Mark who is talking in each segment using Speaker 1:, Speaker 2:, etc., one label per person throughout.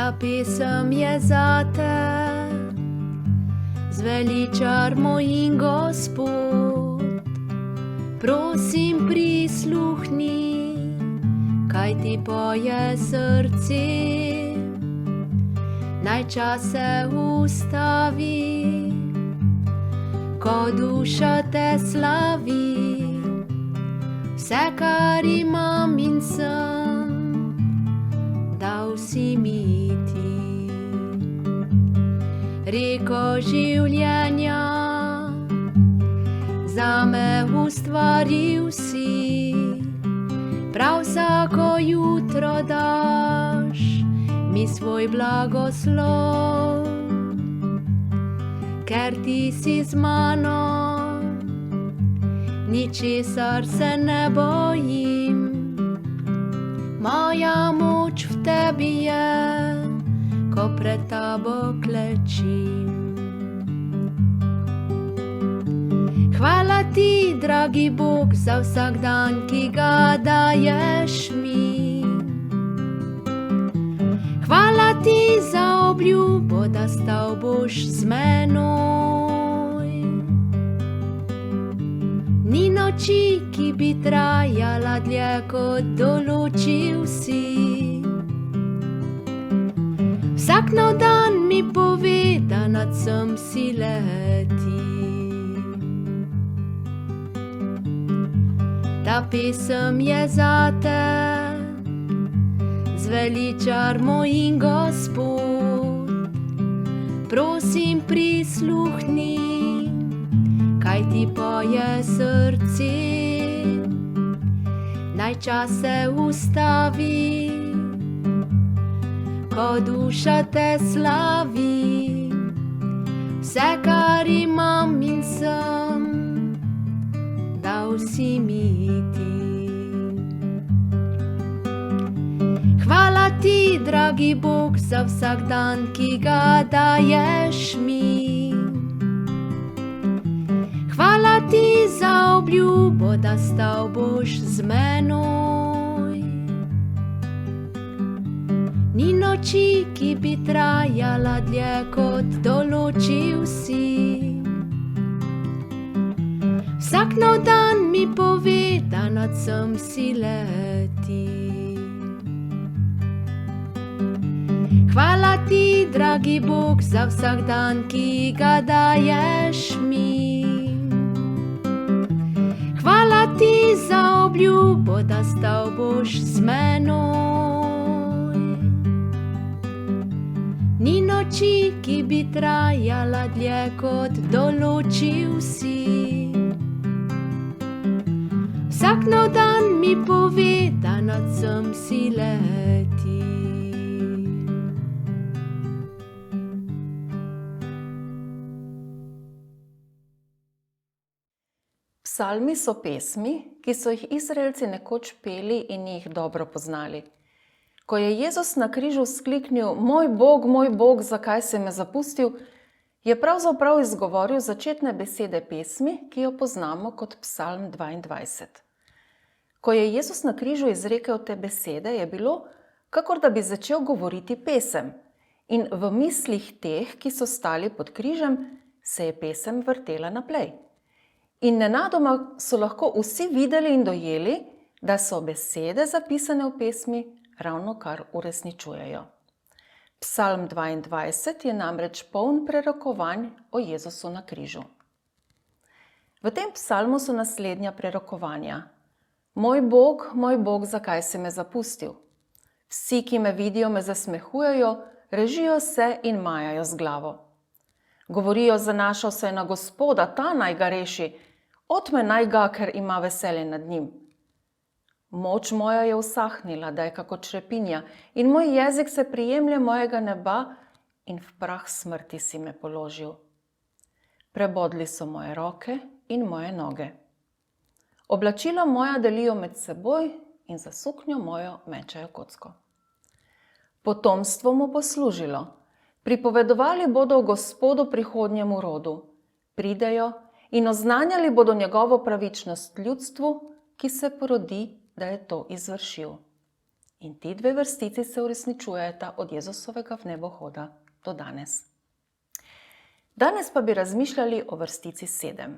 Speaker 1: Ta pesem je zate, zveličar moj in Gospod. Prosim, prisluhni, kaj ti poje srce. Naj čas se ustavi, ko duša te slavi. Vse, kar imam in sem, dal si mi ti. Reko življenja zame ustvaril si, prav vsako jutro daš mi svoj blagoslov. Ker ti si z mano, ničesar se ne bojim. Moja moč v tebi je, ko pred tabo klečim. Hvala ti, dragi Bog, za vsak dan, ki ga daješ mi. Hvala ti za obljubo, da stal boš z menoj. Ni noči, ki bi trajala dlje, kot določil si. Vsak nov dan mi pove, da nad vsem si leti. Ta pesem je zate, zveličar moj in Gospod. Prosim, prisluhni, kaj ti poje srce. Naj čas se ustavi, ko duša te slavi. Vse, kar imam in sem, dal si mi ti. Hvala ti, dragi Bog, za vsak dan, ki ga daješ mi. Hvala ti za obljubo, da stal boš z menoj. Ni noči, ki bi trajala dlje, kot določil si. Vsak nov dan mi pove, da nad vsem si leti. Hvala ti, dragi Bog, za vsak dan, ki ga daješ mi. Hvala ti za obljubo, da stal boš z menoj. Ni noči, ki bi trajala dlje, kot določil si. Vsak nov dan mi pove, da nad vsem si leti.
Speaker 2: Psalmi so pesmi, ki so jih Izraelci nekoč peli in jih dobro poznali. Ko je Jezus na križu vzkliknil: moj Bog, zakaj si me zapustil?, je pravzaprav izgovoril začetne besede pesmi, ki jo poznamo kot Psalm 22. Ko je Jezus na križu izrekel te besede, je bilo, kakor da bi začel govoriti pesem, in v mislih teh, ki so stali pod križem, se je pesem vrtela naprej. In nenadoma so lahko vsi videli in dojeli, da so besede zapisane v pesmi ravno kar uresničujejo. Psalm 22 je namreč poln prerokovanj o Jezusu na križu. V tem psalmu so naslednja prerokovanja: moj Bog, zakaj si me zapustil? Vsi, ki me vidijo, me zasmehujejo, režijo se in majajo z glavo. Govorijo: zanašal se je na Gospoda, ta naj ga reši, otme naj ga, ker ima veselje nad njim. Moč moja je usahnila, da je kako črepinja, in moj jezik se prijemlje mojega neba, in v prah smrti si me položil. Prebodli so moje roke in moje noge. Oblačila moja delijo med seboj in za suknjo mojo mečejo kocko. Potomstvo mu bo služilo. Pripovedovali bodo o Gospodu prihodnjemu rodu. Pridejo in oznanjali bodo njegovo pravičnost ljudstvu, ki se porodi, da je to izvršil. In ti dve vrstici se uresničujeta od Jezusovega vnebohoda do danes. Danes pa bi razmišljali o vrstici 7.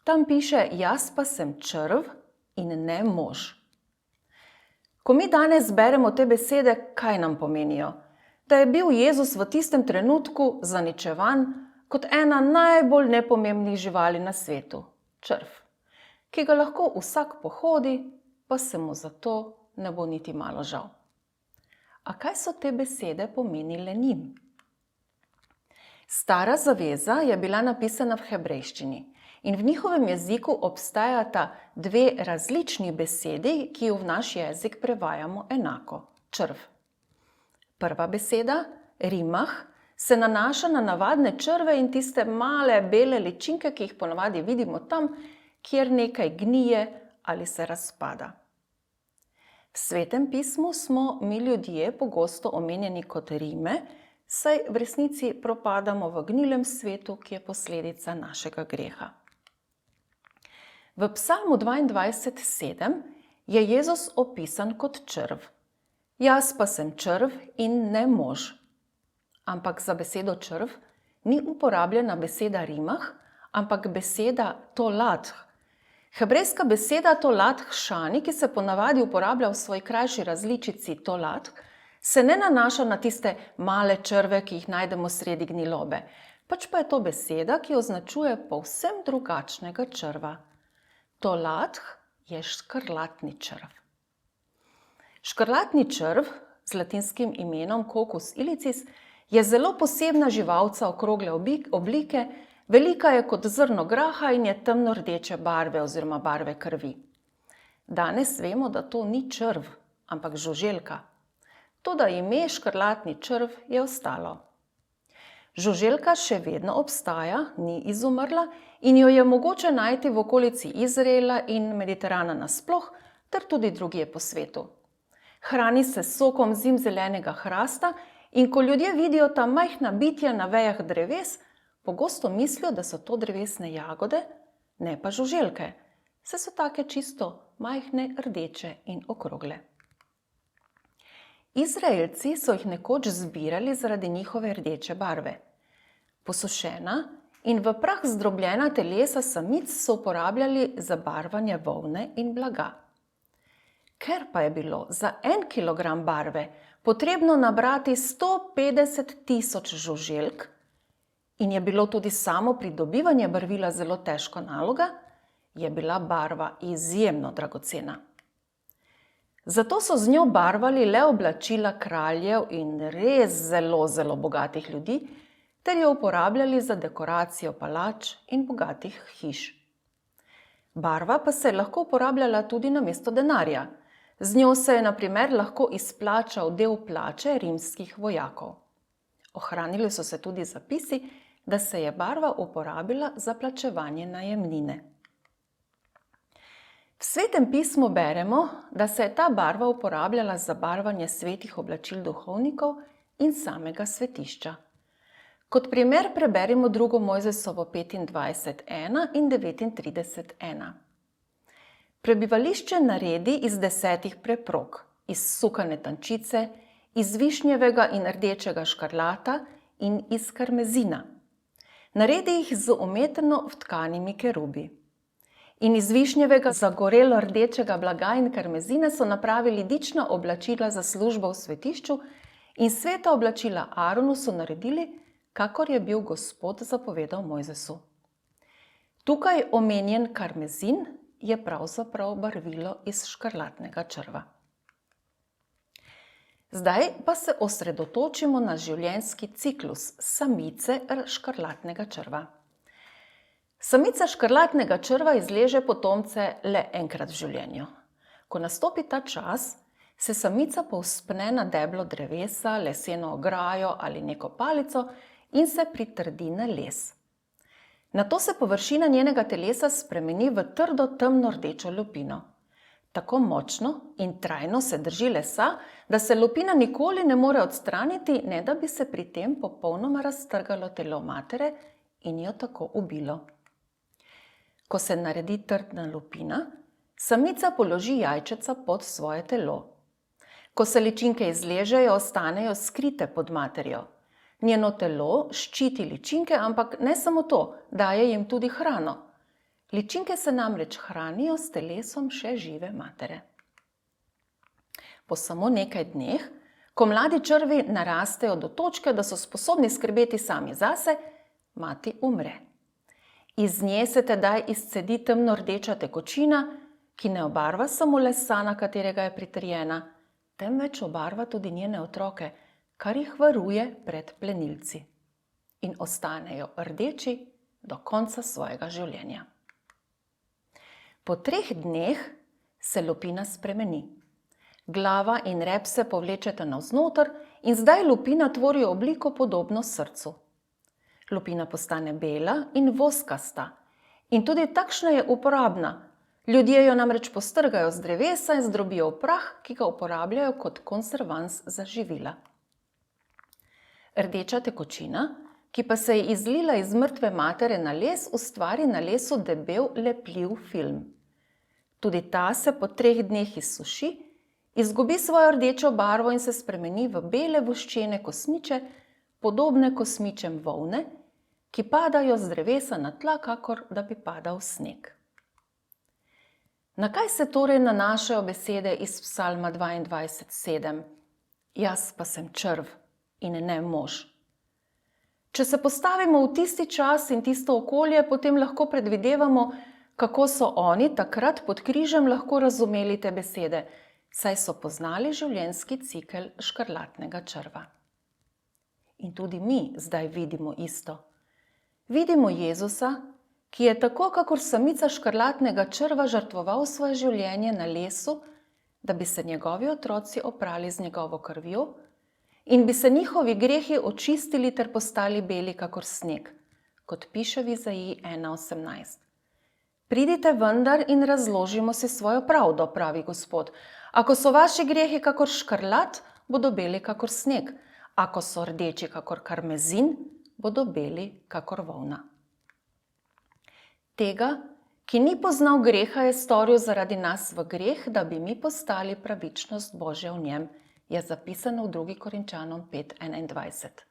Speaker 2: Tam piše: jaz pa sem črv in ne mož. Ko mi danes beremo te besede, kaj nam pomenijo? Da je bil Jezus v tistem trenutku zaničevan kot ena najbolj nepomembnih živali na svetu, črv, ki ga lahko vsak pohodi, pa se mu zato ne bo niti malo žal. A kaj so te besede pomenile njim? Stara zaveza je bila napisana v hebrejščini in v njihovem jeziku obstajata dve različni besedi, ki jo v naš jezik prevajamo enako, črv. Prva beseda, rimah, se nanaša na navadne črve in tiste male bele ličinke, ki jih ponavadi vidimo tam, kjer nekaj gnije ali se razpada. V Svetem pismu smo mi ljudje pogosto omenjeni kot rime, saj v resnici propadamo v gnilem svetu, ki je posledica našega greha. V Psalmu 22:7 je Jezus opisan kot črv. Jaz pa sem črv in ne mož. Ampak za besedo črv ni uporabljena beseda rimah, ampak beseda tolatх. Hebrejska beseda tolatх šani, ki se ponavadi uporablja v svoji krajši različici tolatх, se ne nanaša na tiste male črve, ki jih najdemo sredi gnilobe, pač pa je to beseda, ki označuje povsem drugačnega črva. Tolatх je škrlatni črv. Škrlatni črv z latinskim imenom Coccus ilicis je zelo posebna živalca okrogle oblike, velika je kot zrno graha in je temno rdeče barve oziroma barve krvi. Danes vemo, da to ni črv, ampak žuželka. Toda ime škrlatni črv je ostalo. Žuželka še vedno obstaja, ni izumrla in jo je mogoče najti v okolici Izraela in Mediterana nasploh, ter tudi drugje po svetu. Hrani se s sokom zimzelenega hrasta in ko ljudje vidijo ta majhna bitja na vejah dreves, pogosto mislijo, da so to drevesne jagode, ne pa žuželke, saj so take čisto majhne, rdeče in okrogle. Izraelci so jih nekoč zbirali zaradi njihove rdeče barve. Posušena in v prah zdrobljena telesa samic so uporabljali za barvanje volne in blaga. Ker pa je bilo za 1 kilogram barve potrebno nabrati 150.000 žuželk in je bilo tudi samo pridobivanje barvila zelo težka naloga, je bila barva izjemno dragocena. Zato so z njo barvali le oblačila kraljev in res zelo bogatih ljudi, ter jo uporabljali za dekoracijo palač in bogatih hiš. Barva pa se je lahko uporabljala tudi namesto denarja. Z njo se je na primer lahko izplačal del plače rimskih vojakov. Ohranili so se tudi zapisi, da se je barva uporabila za plačevanje najemnine. V Svetem pismu beremo, da se je ta barva uporabljala za barvanje svetih oblačil duhovnikov in samega svetišča. Kot primer preberimo 2. Mojzesovo 25:1 in 39:1. Prebivališče naredi iz 10 preprog, iz sukane tančice, iz višnjevega in rdečega škarlata in iz karmezina. Naredi jih z umetno vtkanimi kerubi. In iz višnjevega zagorelo rdečega blaga in karmezina so napravili lična oblačila za službo v svetišču in sveta oblačila Aronu so naredili, kakor je bil Gospod zapovedal Mojzesu. Tukaj omenjen karmezin je pravzaprav barvilo iz škrlatnega črva. Zdaj pa se osredotočimo na življenjski ciklus samice škrlatnega črva. Samica škrlatnega črva izleže potomce le enkrat v življenju. Ko nastopi ta čas, se samica povzpne na deblo drevesa, leseno ograjo ali neko palico in se pritrdi na les. Nato se površina njenega telesa spremeni v trdo temno rdečo lupino. Tako močno in trajno se drži lesa, da se lupina nikoli ne more odstraniti, ne da bi se pri tem popolnoma raztrgalo telo matere in jo tako ubilo. Ko se naredi trdna lupina, samica položi jajčeca pod svoje telo. Ko se ličinke izležejo, ostanejo skrite pod materjo. Njeno telo ščiti ličinke, ampak ne samo to, daje jim tudi hrano. Ličinke se namreč hranijo s telesom še žive matere. Po samo nekaj dneh, ko mladi črvi narastejo do točke, da so sposobni skrbeti sami zase, mati umre. Iz nje se tedaj izcedi temno rdeča tekočina, ki ne obarva samo lesa, na katerega je pritrjena, temveč obarva tudi njene otroke, kar jih varuje pred plenilci. In ostanejo rdeči do konca svojega življenja. Po 3 dneh se lupina spremeni. Glava in rep se povlečeta navznoter in zdaj lupina tvori obliko podobno srcu. Lupina postane bela in voskasta in tudi takšna je uporabna. Ljudje jo namreč postrgajo z drevesa in zdrobijo v prah, ki ga uporabljajo kot konservans za živila. Rdeča tekočina, ki pa se je izlila iz mrtve matere na les, ustvari na lesu debel, lepljiv film. Tudi ta se po 3 dneh izsuši, izgubi svojo rdečo barvo in se spremeni v bele voščene kosmiče, podobne kosmičem volne, ki padajo z drevesa na tla, kakor da bi padal sneg. Na kaj se torej nanašajo besede iz Psalma 22:7? Jaz pa sem črv in ne mož. Če se postavimo v tisti čas in tisto okolje, potem lahko predvidevamo, kako so oni takrat pod križem lahko razumeli te besede, saj so poznali življenjski cikel škrlatnega črva. In tudi mi zdaj vidimo isto. Vidimo Jezusa, ki je tako, kakor samica škrlatnega črva žrtvoval svoje življenje na lesu, da bi se njegovi otroci oprali z njegovo krvjo in bi se njihovi grehi očistili ter postali beli kakor sneg, kot piše v Izaiji 1:18. Pridite vendar in razložimo si svojo pravdo, pravi Gospod. Ako so vaši grehi kakor škrlat, bodo beli kakor sneg. Ako so rdeči kakor karmezin, bodo beli kakor volna. Tega, ki ni poznal greha, je storil zaradi nas v greh, da bi mi postali pravičnost Božja v njem, je zapisano v 2. Korinčanom 5:21.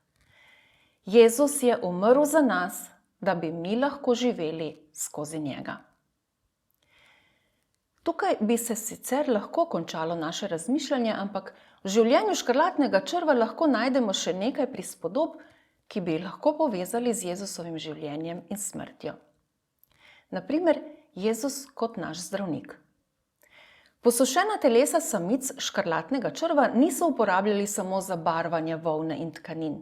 Speaker 2: Jezus je umrl za nas, da bi mi lahko živeli skozi njega. Tukaj bi se sicer lahko končalo naše razmišljanje, ampak v življenju škrlatnega črva lahko najdemo še nekaj prispodob, ki bi jih lahko povezali z Jezusovim življenjem in smrtjo. Naprimer, Jezus kot naš zdravnik. Posušena telesa samic škrlatnega črva niso uporabljali samo za barvanje volne in tkanin.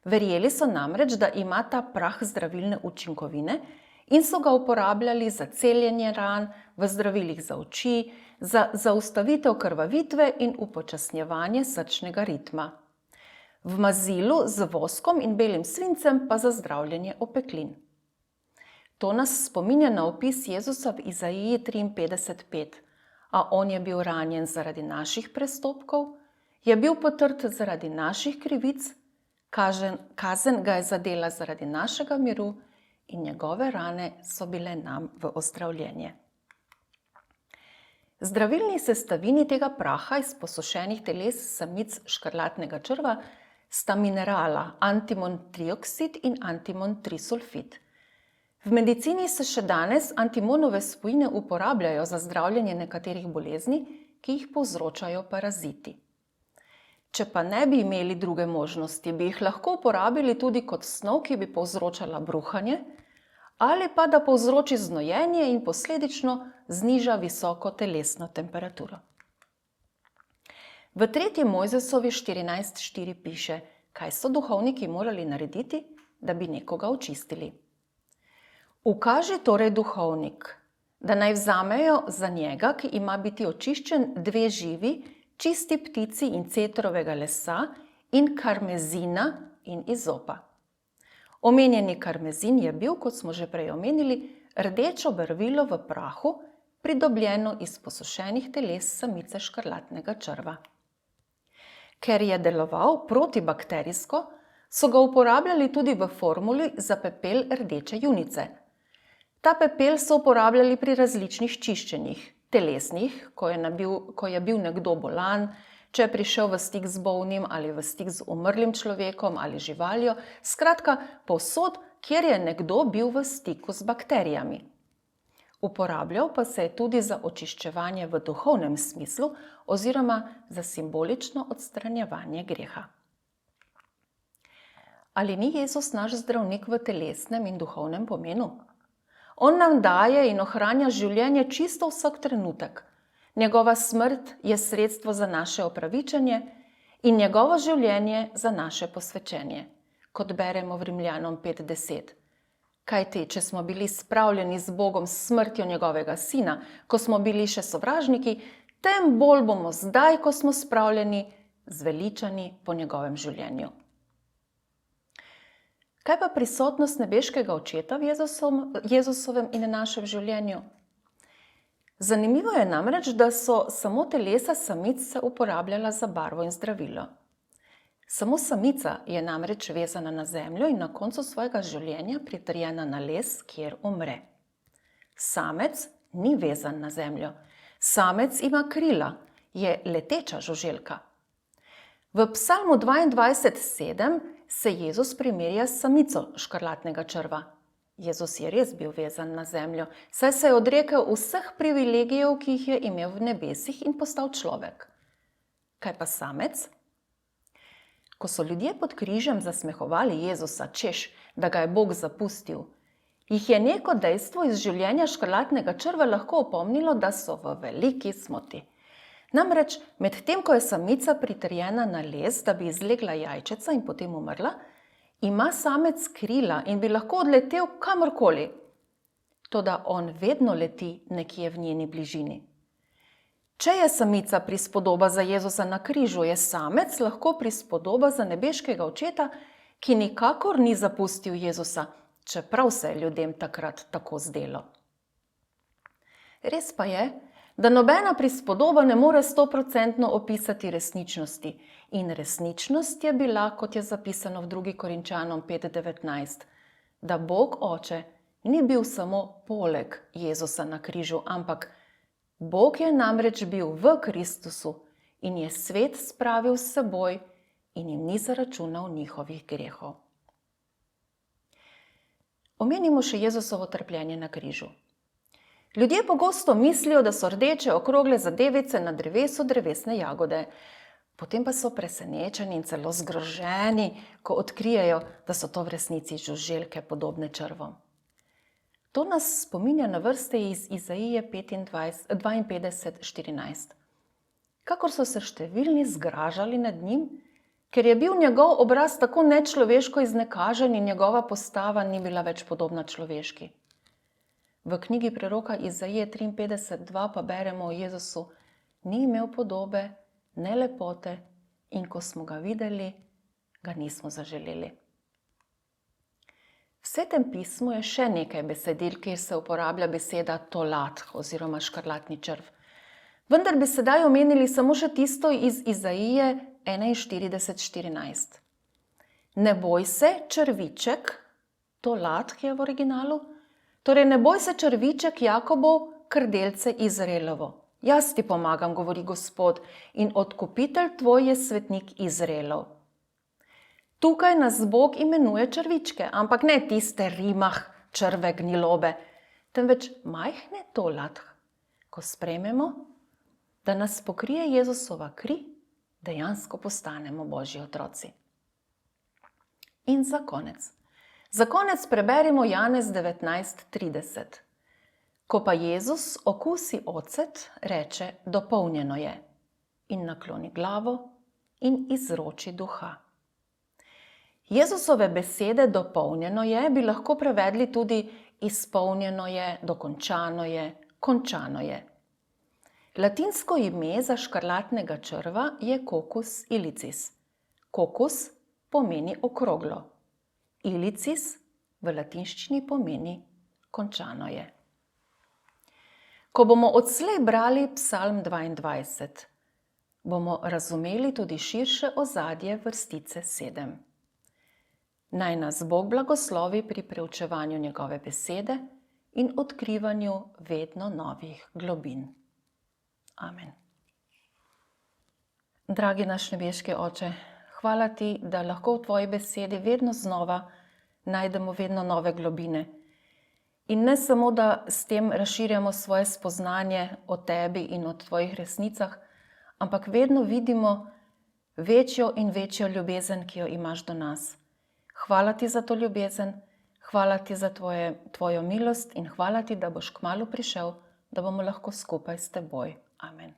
Speaker 2: Verjeli so namreč, da ima ta prah zdravilne učinkovine in so ga uporabljali za celjenje ran, v zdravilih za oči, za zaustavitev krvavitve in upočasnjevanje srčnega ritma. V mazilu z voskom in belim svincem pa za zdravljenje opeklin. To nas spominja na opis Jezusa v Izaiji 53:5. A on je bil ranjen zaradi naših prestopkov, je bil potrt zaradi naših krivic, kazen ga je zadela zaradi našega miru in njegove rane so bile nam v ozdravljenje. Zdravilni sestavini tega praha iz posušenih teles samic škrlatnega črva sta minerala antimon trioksid in antimon trisulfid. V medicini se še danes antimonove spojine uporabljajo za zdravljenje nekaterih bolezni, ki jih povzročajo paraziti. Če pa ne bi imeli druge možnosti, bi jih lahko uporabili tudi kot snov, ki bi povzročala bruhanje, ali pa da povzroči znojenje in posledično zniža visoko telesno temperaturo. V 3. Mojzesovi 14:4 piše, kaj so duhovniki morali narediti, da bi nekoga očistili. Ukaži torej duhovnik, da naj vzamejo za njega, ki ima biti očiščen, 2 živi, čisti ptici in cetrovega lesa in karmezina in izopa. Omenjeni karmezin je bil, kot smo že prej omenili, rdečo barvilo v prahu, pridobljeno iz posušenih teles samice škrlatnega črva. Ker je deloval protibakterijsko, so ga uporabljali tudi v formuli za pepel rdeče junice. Ta pepel so uporabljali pri različnih čiščenjih, telesnih, ko je bil nekdo bolan, če je prišel v stik z bolnim ali v stik z umrlim človekom ali živaljo, skratka, povsod, kjer je nekdo bil v stiku z bakterijami. Uporabljal pa se je tudi za očiščevanje v duhovnem smislu oziroma za simbolično odstranjevanje greha. Ali ni Jezus naš zdravnik v telesnem in duhovnem pomenu? On nam daje in ohranja življenje čisto vsak trenutek. Njegova smrt je sredstvo za naše opravičenje in njegovo življenje za naše posvečenje, kot beremo v Rimljanom 5:10. Kajti, če smo bili spravljeni z Bogom s smrtjo njegovega sina, ko smo bili še sovražniki, tem bolj bomo zdaj, ko smo spravljeni, zveličani po njegovem življenju. Kaj pa prisotnost nebeškega očeta v Jezusovem in našem življenju? Zanimivo je namreč, da so samo telesa samic se uporabljala za barvo in zdravilo. Samo samica je namreč vezana na zemljo in na koncu svojega življenja pritrjena na les, kjer umre. Samec ni vezan na zemljo. Samec ima krila, je leteča žuželka. V Psalmu 22:7 se Jezus primerja s samico škrlatnega črva. Jezus je res bil vezan na zemljo, saj se je odrekel vseh privilegijev, ki jih je imel v nebesih in postal človek. Kaj pa samec? Ko so ljudje pod križem zasmehovali Jezusa, češ, da ga je Bog zapustil, jih je neko dejstvo iz življenja škrlatnega črva lahko opomnilo, da so v veliki smoti. Namreč, medtem ko je samica pritrjena na les, da bi izlegla jajčeca in potem umrla, ima samec krila in bi lahko odletel kamorkoli. Toda on vedno leti nekje v njeni bližini. Če je samica prispodoba za Jezusa na križu, je samec lahko prispodoba za nebeškega očeta, ki nikakor ni zapustil Jezusa, čeprav se je ljudem takrat tako zdelo. Res pa je, da nobena prispodoba ne more 100% opisati resničnosti. In resničnost je bila, kot je zapisano v 2. Korinčanom 5:19, da Bog Oče ni bil samo poleg Jezusa na križu, ampak Bog je namreč bil v Kristusu in je svet spravil s seboj in jim ni zaračunal njihovih grehov. Omenimo še Jezusovo trpljenje na križu. Ljudje pogosto mislijo, da so rdeče okrogle zadevice na drevesu drevesne jagode. Potem pa so presenečeni in celo zgroženi, ko odkrijejo, da so to v resnici žuželke podobne črvom. To nas spominja na vrste iz Izaije 52:14. Kakor so se številni zgražali nad njim, ker je bil njegov obraz tako nečloveško iznekažen in njegova postava ni bila več podobna človeški. V knjigi preroka Izaije 53:2 pa beremo o Jezusu: ni imel podobe, ne lepote, in ko smo ga videli, ga nismo zaželeli. V Svetem pismu je še nekaj besedil, kjer se uporablja beseda tolat oziroma škrlatni črv. Vendar bi sedaj omenili samo še tisto iz Izaije 41:14. Ne boj se, črviček, tolat je v originalu, torej ne boj se, črviček Jakobov, krdelce Izraelovo. Jaz ti pomagam, govori Gospod, in odkupitelj tvoj je svetnik Izraelov. Tukaj nas Bog imenuje črvičke, ampak ne tiste rimah, črve, gnilobe, temveč majhne tolath. Ko sprejmemo, da nas pokrije Jezusova kri, dejansko postanemo Božji otroci. In za konec. Za konec preberimo Janez 19:30. Ko pa Jezus okusi ocet, reče: dopolnjeno je, in nakloni glavo in izroči duha. Jezusove besede dopolnjeno je bi lahko prevedli tudi izpolnjeno je, dokončano je, končano je. Latinsko ime za škrlatnega črva je Coccus ilicis. Coccus pomeni okroglo. Ilicis v latinščini pomeni končano je. Ko bomo odslej brali Psalm 22, bomo razumeli tudi širše ozadje vrstice 7. Naj nas Bog blagoslovi pri preučevanju njegove besede in odkrivanju vedno novih globin. Amen. Dragi naš nebeški Oče, hvala ti, da lahko v tvoji besedi vedno znova najdemo vedno nove globine. In ne samo, da s tem razširjamo svoje spoznanje o tebi in o tvojih resnicah, ampak vedno vidimo večjo in večjo ljubezen, ki jo imaš do nas. Hvala ti za to ljubezen, hvala ti za tvojo milost in hvala ti, da boš kmalu prišel, da bomo lahko skupaj s teboj. Amen.